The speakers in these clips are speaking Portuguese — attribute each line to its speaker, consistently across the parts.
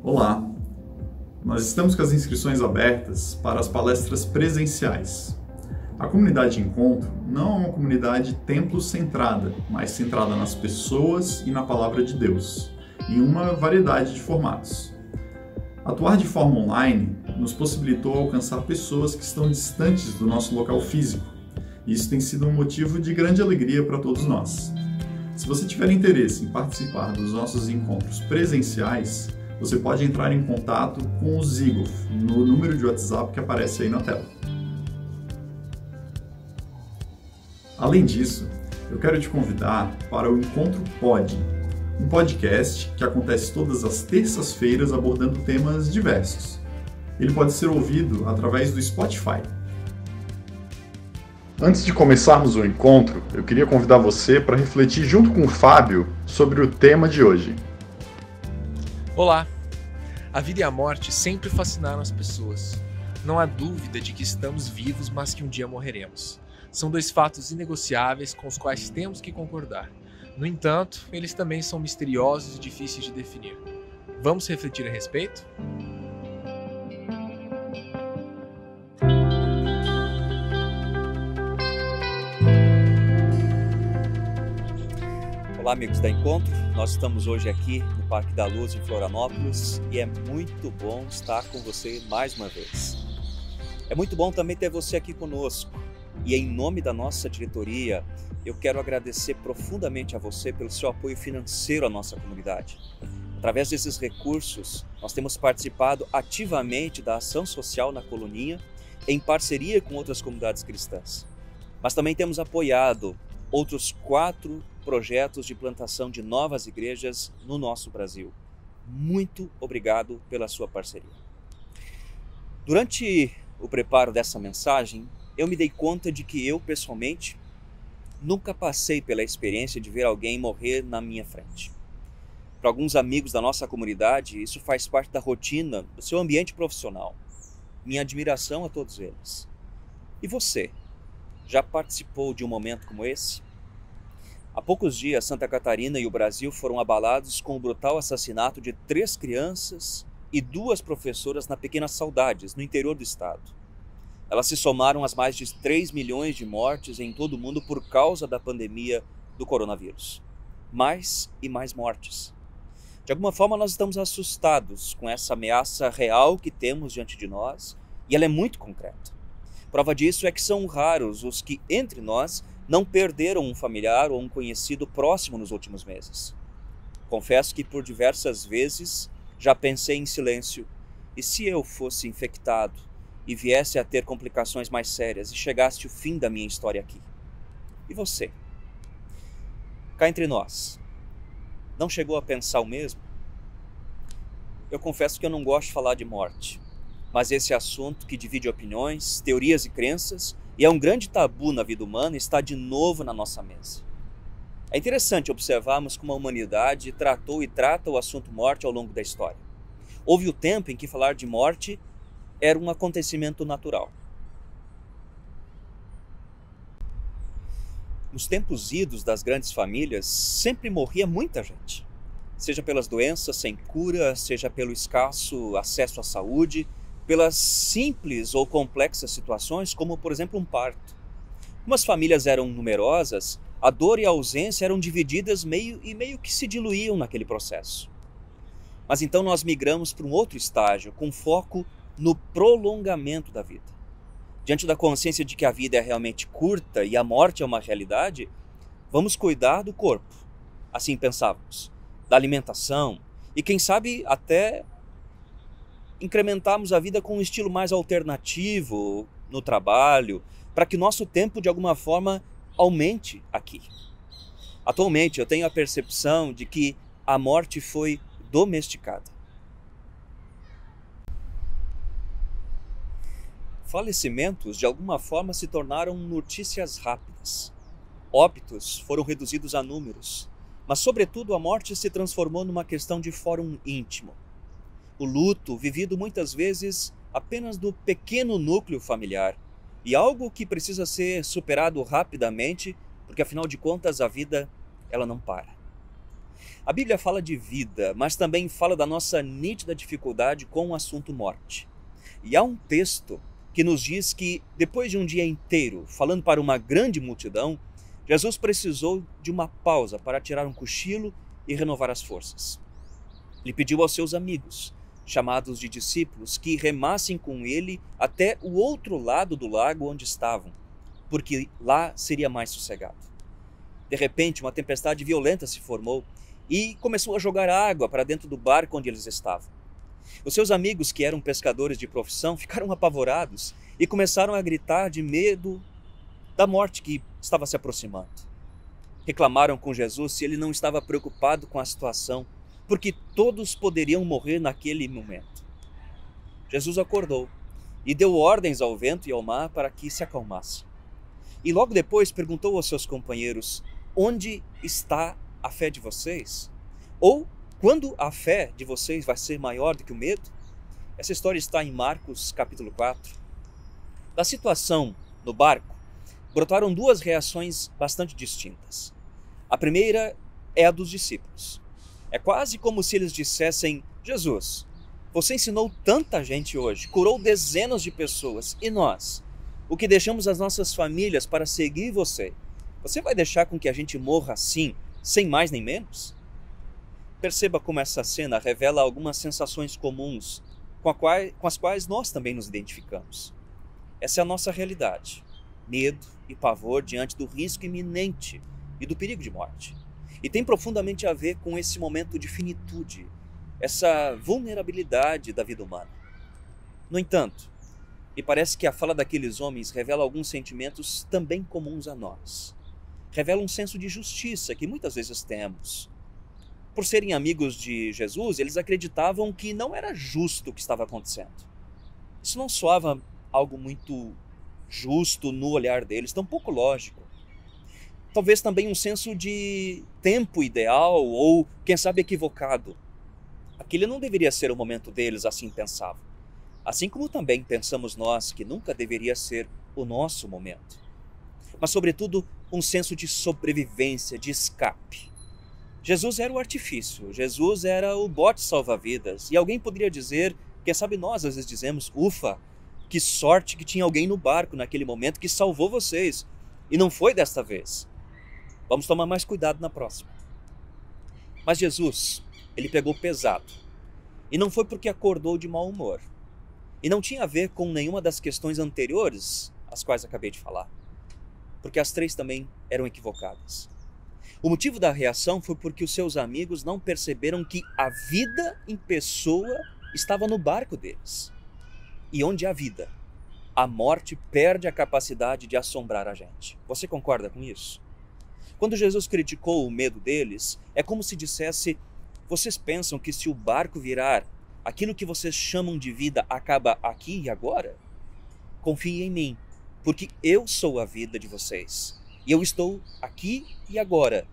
Speaker 1: Olá! Nós estamos com as inscrições abertas para as palestras presenciais. A comunidade Encontro não é uma comunidade templo-centrada, mas centrada nas pessoas e na Palavra de Deus, em uma variedade de formatos. Atuar de forma online nos possibilitou alcançar pessoas que estão distantes do nosso local físico, e isso tem sido um motivo de grande alegria para todos nós. Se você tiver interesse em participar dos nossos encontros presenciais, você pode entrar em contato com o Zigof no número de WhatsApp que aparece aí na tela. Além disso, eu quero te convidar para o Encontro Pod, um podcast que acontece todas as terças-feiras abordando temas diversos. Ele pode ser ouvido através do Spotify. Antes de começarmos o encontro, eu queria convidar você para refletir junto com o Fábio sobre o tema de hoje.
Speaker 2: Olá! A vida e a morte sempre fascinaram as pessoas. Não há dúvida de que estamos vivos, mas que um dia morreremos. São dois fatos inegociáveis com os quais temos que concordar. No entanto, eles também são misteriosos e difíceis de definir. Vamos refletir a respeito?
Speaker 3: Olá, amigos da Encontro. Nós estamos hoje aqui no Parque da Luz, em Florianópolis, e é muito bom estar com você mais uma vez. É muito bom também ter você aqui conosco. E em nome da nossa diretoria, eu quero agradecer profundamente a você pelo seu apoio financeiro à nossa comunidade. Através desses recursos, nós temos participado ativamente da ação social na Coloninha, em parceria com outras comunidades cristãs. Mas também temos apoiado outros 4 projetos de plantação de novas igrejas no nosso Brasil. Muito obrigado pela sua parceria. Durante o preparo dessa mensagem, eu me dei conta de que eu, pessoalmente, nunca passei pela experiência de ver alguém morrer na minha frente. Para alguns amigos da nossa comunidade, isso faz parte da rotina do seu ambiente profissional. Minha admiração a todos eles. E você, já participou de um momento como esse? Há poucos dias, Santa Catarina e o Brasil foram abalados com o brutal assassinato de 3 crianças e 2 professoras na Pequena Saudades, no interior do estado. Elas se somaram às mais de 3 milhões de mortes em todo o mundo por causa da pandemia do coronavírus. Mais e mais mortes. De alguma forma, nós estamos assustados com essa ameaça real que temos diante de nós, e ela é muito concreta. Prova disso é que são raros os que, entre nós, não perderam um familiar ou um conhecido próximo nos últimos meses. Confesso que por diversas vezes já pensei em silêncio, e se eu fosse infectado e viesse a ter complicações mais sérias e chegasse o fim da minha história aqui? E você? Cá entre nós, não chegou a pensar o mesmo? Eu confesso que eu não gosto de falar de morte, mas esse assunto que divide opiniões, teorias e crenças, e é um grande tabu na vida humana, está de novo na nossa mesa. É interessante observarmos como a humanidade tratou e trata o assunto morte ao longo da história. Houve o tempo em que falar de morte era um acontecimento natural. Nos tempos idos das grandes famílias, sempre morria muita gente. Seja pelas doenças sem cura, seja pelo escasso acesso à saúde, pelas simples ou complexas situações, como por exemplo um parto. Como as famílias eram numerosas, a dor e a ausência eram divididas meio que se diluíam naquele processo. Mas então nós migramos para um outro estágio, com foco no prolongamento da vida. Diante da consciência de que a vida é realmente curta e a morte é uma realidade, vamos cuidar do corpo, assim pensávamos, da alimentação e quem sabe até incrementarmos a vida com um estilo mais alternativo no trabalho, para que nosso tempo de alguma forma aumente aqui. Atualmente eu tenho a percepção de que a morte foi domesticada. Falecimentos de alguma forma se tornaram notícias rápidas. Óbitos foram reduzidos a números, mas sobretudo a morte se transformou numa questão de fórum íntimo. O luto, vivido muitas vezes apenas no pequeno núcleo familiar, e algo que precisa ser superado rapidamente, porque afinal de contas a vida ela não para. A Bíblia fala de vida, mas também fala da nossa nítida dificuldade com o assunto morte. E há um texto que nos diz que, depois de um dia inteiro falando para uma grande multidão, Jesus precisou de uma pausa para tirar um cochilo e renovar as forças. Ele pediu aos seus amigos, chamados de discípulos, que remassem com ele até o outro lado do lago onde estavam, porque lá seria mais sossegado. De repente, uma tempestade violenta se formou e começou a jogar água para dentro do barco onde eles estavam. Os seus amigos, que eram pescadores de profissão, ficaram apavorados e começaram a gritar de medo da morte que estava se aproximando. Reclamaram com Jesus se ele não estava preocupado com a situação, porque todos poderiam morrer naquele momento. Jesus acordou e deu ordens ao vento e ao mar para que se acalmassem. E logo depois perguntou aos seus companheiros: onde está a fé de vocês? Ou quando a fé de vocês vai ser maior do que o medo? Essa história está em Marcos capítulo 4. Da situação no barco, brotaram duas reações bastante distintas. A primeira é a dos discípulos. É quase como se eles dissessem: Jesus, você ensinou tanta gente hoje, curou dezenas de pessoas, e nós, o que deixamos as nossas famílias para seguir você, você vai deixar com que a gente morra assim, sem mais nem menos? Perceba como essa cena revela algumas sensações comuns com as quais nós também nos identificamos. Essa é a nossa realidade: medo e pavor diante do risco iminente e do perigo de morte. E tem profundamente a ver com esse momento de finitude, essa vulnerabilidade da vida humana. No entanto, me parece que a fala daqueles homens revela alguns sentimentos também comuns a nós. Revela um senso de justiça que muitas vezes temos. Por serem amigos de Jesus, eles acreditavam que não era justo o que estava acontecendo. Isso não soava algo muito justo no olhar deles, tão pouco lógico. Talvez também um senso de tempo ideal ou, quem sabe, equivocado. Aquele não deveria ser o momento deles, assim pensavam. Assim como também pensamos nós que nunca deveria ser o nosso momento. Mas, sobretudo, um senso de sobrevivência, de escape. Jesus era o artifício, Jesus era o bote salva-vidas. E alguém poderia dizer, quem sabe nós às vezes dizemos: ufa, que sorte que tinha alguém no barco naquele momento que salvou vocês. E não foi desta vez. Vamos tomar mais cuidado na próxima. Mas Jesus, ele pegou pesado. E não foi porque acordou de mau humor. E não tinha a ver com nenhuma das questões anteriores, as quais acabei de falar. Porque as três também eram equivocadas. O motivo da reação foi porque os seus amigos não perceberam que a vida em pessoa estava no barco deles. E onde há vida, a morte perde a capacidade de assombrar a gente. Você concorda com isso? Quando Jesus criticou o medo deles, é como se dissesse: vocês pensam que se o barco virar, aquilo que vocês chamam de vida acaba aqui e agora? Confiem em mim, porque eu sou a vida de vocês. E eu estou aqui e agora,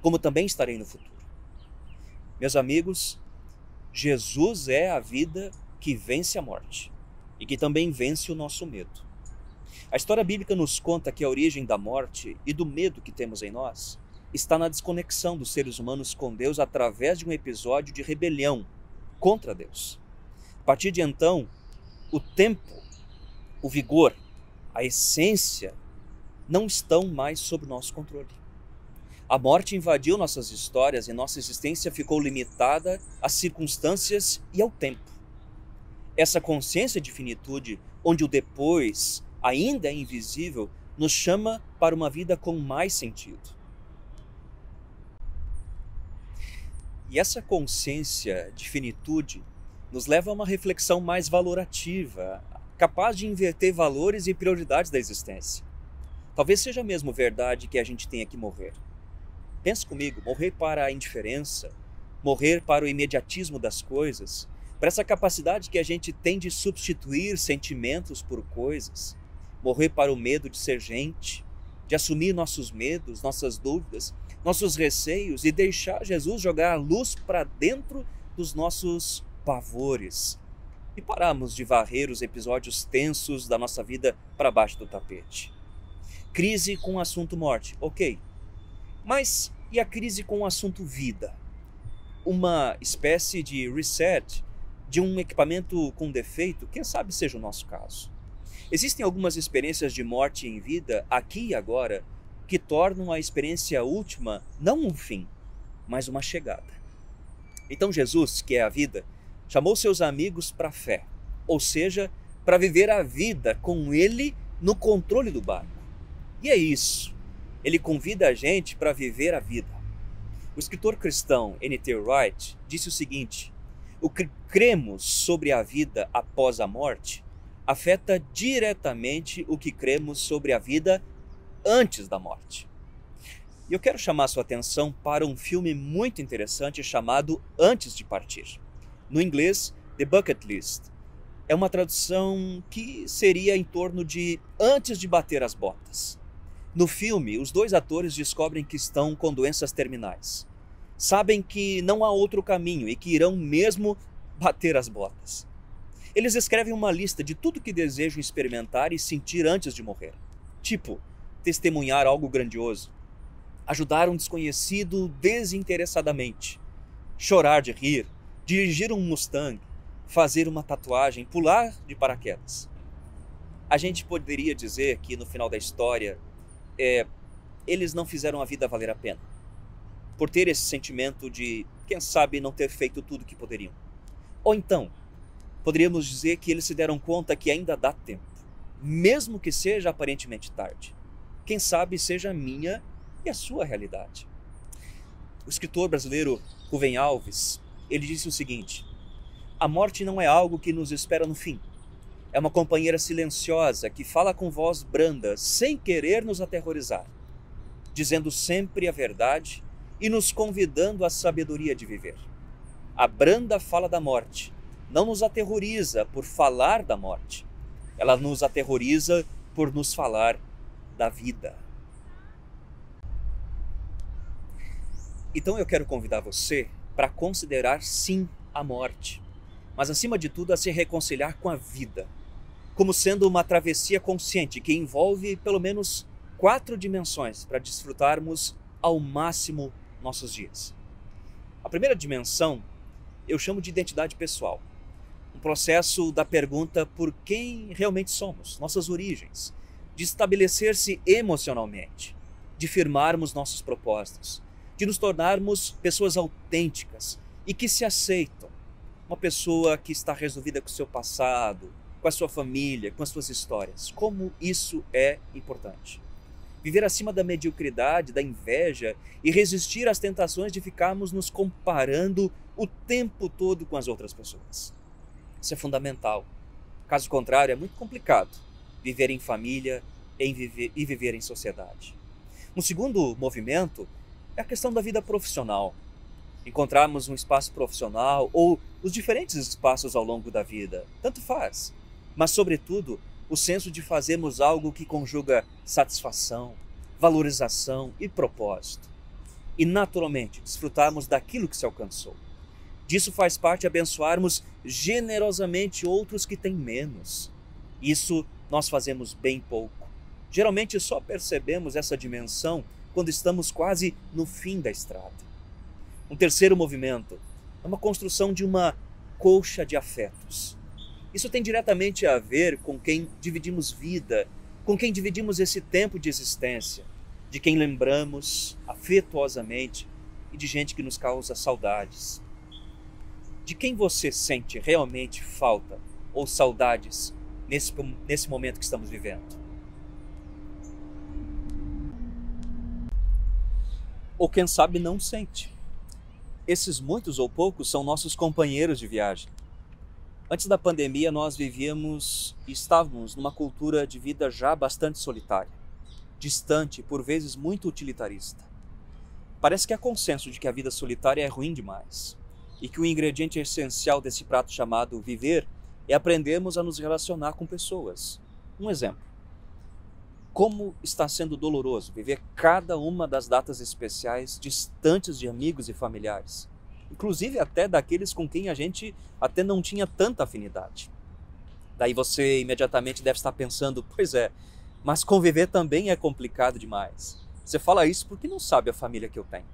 Speaker 3: como também estarei no futuro. Meus amigos, Jesus é a vida que vence a morte e que também vence o nosso medo. A história bíblica nos conta que a origem da morte e do medo que temos em nós está na desconexão dos seres humanos com Deus através de um episódio de rebelião contra Deus. A partir de então, o tempo, o vigor, a essência não estão mais sob nosso controle. A morte invadiu nossas histórias e nossa existência ficou limitada às circunstâncias e ao tempo. Essa consciência de finitude, onde o depois ainda é invisível, nos chama para uma vida com mais sentido. E essa consciência de finitude nos leva a uma reflexão mais valorativa, capaz de inverter valores e prioridades da existência. Talvez seja mesmo verdade que a gente tenha que morrer. Pense comigo, morrer para a indiferença, morrer para o imediatismo das coisas, para essa capacidade que a gente tem de substituir sentimentos por coisas, morrer para o medo de ser gente, de assumir nossos medos, nossas dúvidas, nossos receios e deixar Jesus jogar a luz para dentro dos nossos pavores e pararmos de varrer os episódios tensos da nossa vida para baixo do tapete. Crise com o assunto morte, ok. Mas e a crise com o assunto vida? uma espécie de reset de um equipamento com defeito, quem sabe seja o nosso caso. Existem algumas experiências de morte em vida, aqui e agora, que tornam a experiência última não um fim, mas uma chegada. Então Jesus, que é a vida, chamou seus amigos para a fé, ou seja, para viver a vida com Ele no controle do barco. E é isso, Ele convida a gente para viver a vida. O escritor cristão N.T. Wright disse o seguinte: o que cremos sobre a vida após a morte afeta diretamente o que cremos sobre a vida antes da morte. E eu quero chamar sua atenção para um filme muito interessante chamado Antes de Partir. No inglês, The Bucket List. É uma tradução que seria em torno de Antes de Bater as Botas. No filme, os dois atores descobrem que estão com doenças terminais. Sabem que não há outro caminho e que irão mesmo bater as botas. Eles escrevem uma lista de tudo que desejam experimentar e sentir antes de morrer. Tipo, testemunhar algo grandioso, ajudar um desconhecido desinteressadamente, chorar de rir, dirigir um Mustang, fazer uma tatuagem, pular de paraquedas. A gente poderia dizer que no final da história, eles não fizeram a vida valer a pena, por ter esse sentimento de, quem sabe, não ter feito tudo o que poderiam. Ou então, poderíamos dizer que eles se deram conta que ainda dá tempo, mesmo que seja aparentemente tarde. Quem sabe seja a minha e a sua realidade. O escritor brasileiro Rubem Alves, ele disse o seguinte: a morte não é algo que nos espera no fim. É uma companheira silenciosa que fala com voz branda, sem querer nos aterrorizar, dizendo sempre a verdade e nos convidando à sabedoria de viver. A branda fala da morte não nos aterroriza por falar da morte. Ela nos aterroriza por nos falar da vida. Então eu quero convidar você para considerar sim a morte, mas acima de tudo a se reconciliar com a vida, como sendo uma travessia consciente que envolve pelo menos 4 dimensões para desfrutarmos ao máximo nossos dias. A primeira dimensão eu chamo de identidade pessoal, um processo da pergunta por quem realmente somos, nossas origens, de estabelecer-se emocionalmente, de firmarmos nossos propósitos, de nos tornarmos pessoas autênticas e que se aceitam, uma pessoa que está resolvida com o seu passado, com a sua família, com as suas histórias. Como isso é importante. Viver acima da mediocridade, da inveja e resistir às tentações de ficarmos nos comparando o tempo todo com as outras pessoas. Isso é fundamental. Caso contrário, é muito complicado viver em família e viver em sociedade. Um segundo movimento é a questão da vida profissional. Encontrarmos um espaço profissional ou os diferentes espaços ao longo da vida, tanto faz. Mas, sobretudo, o senso de fazermos algo que conjuga satisfação, valorização e propósito. E, naturalmente, desfrutarmos daquilo que se alcançou. Disso faz parte abençoarmos generosamente outros que têm menos. Isso nós fazemos bem pouco. Geralmente só percebemos essa dimensão quando estamos quase no fim da estrada. Um terceiro movimento é uma construção de uma colcha de afetos. Isso tem diretamente a ver com quem dividimos vida, com quem dividimos esse tempo de existência, de quem lembramos afetuosamente e de gente que nos causa saudades. De quem você sente realmente falta ou saudades nesse momento que estamos vivendo? Ou quem sabe não sente. Esses muitos ou poucos são nossos companheiros de viagem. Antes da pandemia, nós vivíamos e estávamos numa cultura de vida já bastante solitária, distante e por vezes muito utilitarista. Parece que há consenso de que a vida solitária é ruim demais e que o ingrediente essencial desse prato chamado viver é aprendermos a nos relacionar com pessoas. Um exemplo. Como está sendo doloroso viver cada uma das datas especiais distantes de amigos e familiares, inclusive até daqueles com quem a gente até não tinha tanta afinidade. Daí você imediatamente deve estar pensando, pois é, mas conviver também é complicado demais. Você fala isso porque não sabe a família que eu tenho.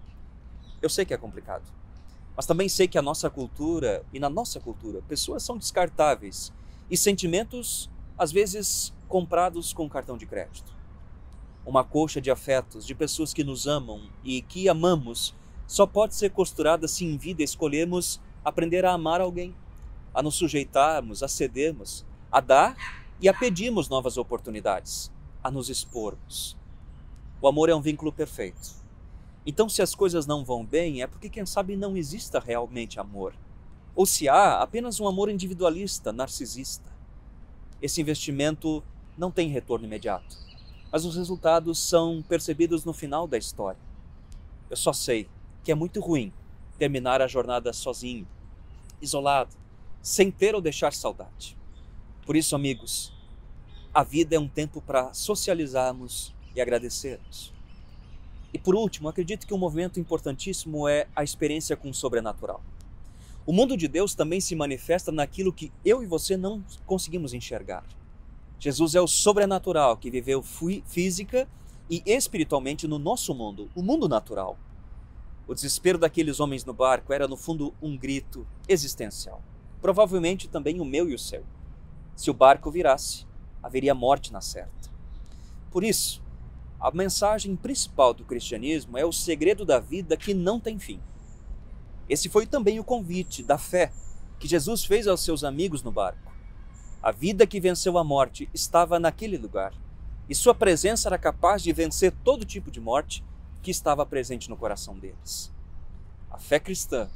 Speaker 3: Eu sei que é complicado. Mas também sei que na nossa cultura, pessoas são descartáveis e sentimentos, às vezes, comprados com cartão de crédito. Uma colcha de afetos, de pessoas que nos amam e que amamos, só pode ser costurada se em vida escolhermos aprender a amar alguém, a nos sujeitarmos, a cedermos, a dar e a pedirmos novas oportunidades, a nos expormos. O amor é um vínculo perfeito. Então, se as coisas não vão bem, é porque, quem sabe, não exista realmente amor. Ou se há apenas um amor individualista, narcisista. Esse investimento não tem retorno imediato, mas os resultados são percebidos no final da história. Eu só sei que é muito ruim terminar a jornada sozinho, isolado, sem ter ou deixar saudade. Por isso, amigos, a vida é um tempo para socializarmos e agradecermos. E por último, acredito que um movimento importantíssimo é a experiência com o sobrenatural. O mundo de Deus também se manifesta naquilo que eu e você não conseguimos enxergar. Jesus é o sobrenatural que viveu física e espiritualmente no nosso mundo, o mundo natural. O desespero daqueles homens no barco era, no fundo, um grito existencial. Provavelmente também o meu e o seu. Se o barco virasse, haveria morte na certa. Por isso, a mensagem principal do cristianismo é o segredo da vida que não tem fim. Esse foi também o convite da fé que Jesus fez aos seus amigos no barco. A vida que venceu a morte estava naquele lugar, e sua presença era capaz de vencer todo tipo de morte que estava presente no coração deles. A fé cristã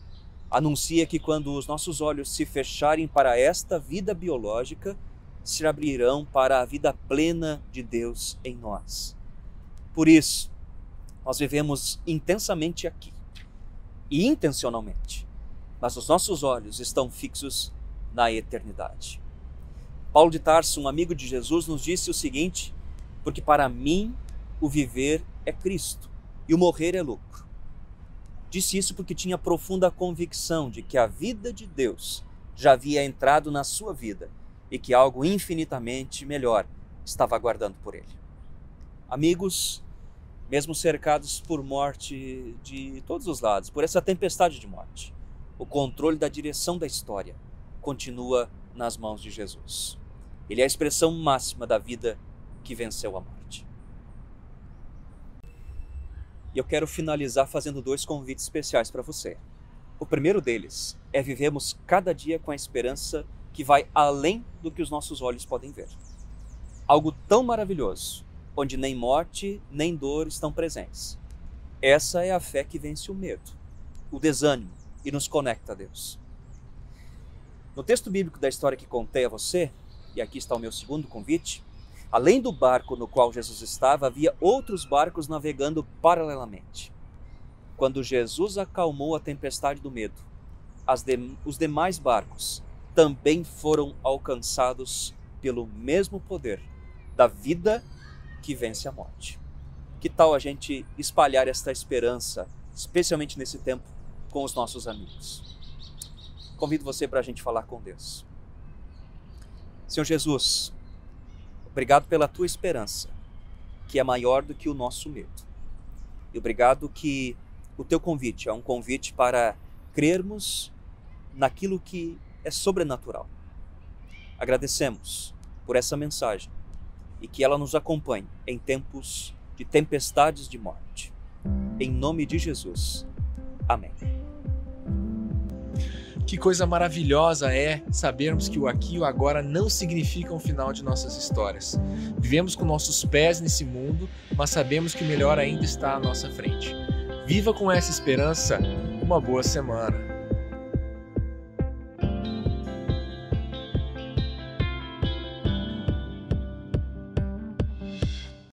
Speaker 3: anuncia que quando os nossos olhos se fecharem para esta vida biológica, se abrirão para a vida plena de Deus em nós. Por isso, nós vivemos intensamente aqui e intencionalmente, mas os nossos olhos estão fixos na eternidade. Paulo de Tarso, um amigo de Jesus, nos disse o seguinte: porque para mim o viver é Cristo e o morrer é lucro. Disse isso porque tinha profunda convicção de que a vida de Deus já havia entrado na sua vida e que algo infinitamente melhor estava aguardando por ele. Amigos, mesmo cercados por morte de todos os lados, por essa tempestade de morte, o controle da direção da história continua nas mãos de Jesus. Ele é a expressão máxima da vida que venceu a morte. E eu quero finalizar fazendo 2 convites especiais para você. O primeiro deles é vivermos cada dia com a esperança que vai além do que os nossos olhos podem ver. Algo tão maravilhoso, onde nem morte nem dor estão presentes. Essa é a fé que vence o medo, o desânimo e nos conecta a Deus. No texto bíblico da história que contei a você, e aqui está o meu segundo convite, além do barco no qual Jesus estava, havia outros barcos navegando paralelamente. Quando Jesus acalmou a tempestade do medo, os demais barcos também foram alcançados pelo mesmo poder da vida que vence a morte. Que tal a gente espalhar esta esperança, especialmente nesse tempo, com os nossos amigos? Convido você para a gente falar com Deus. Senhor Jesus, obrigado pela tua esperança, que é maior do que o nosso medo. E obrigado que o teu convite é um convite para crermos naquilo que é sobrenatural. Agradecemos por essa mensagem e que ela nos acompanhe em tempos de tempestades de morte. Em nome de Jesus. Amém.
Speaker 2: Que coisa maravilhosa é sabermos que o aqui e o agora não significam o final de nossas histórias. Vivemos com nossos pés nesse mundo, mas sabemos que o melhor ainda está à nossa frente. Viva com essa esperança. Uma boa semana.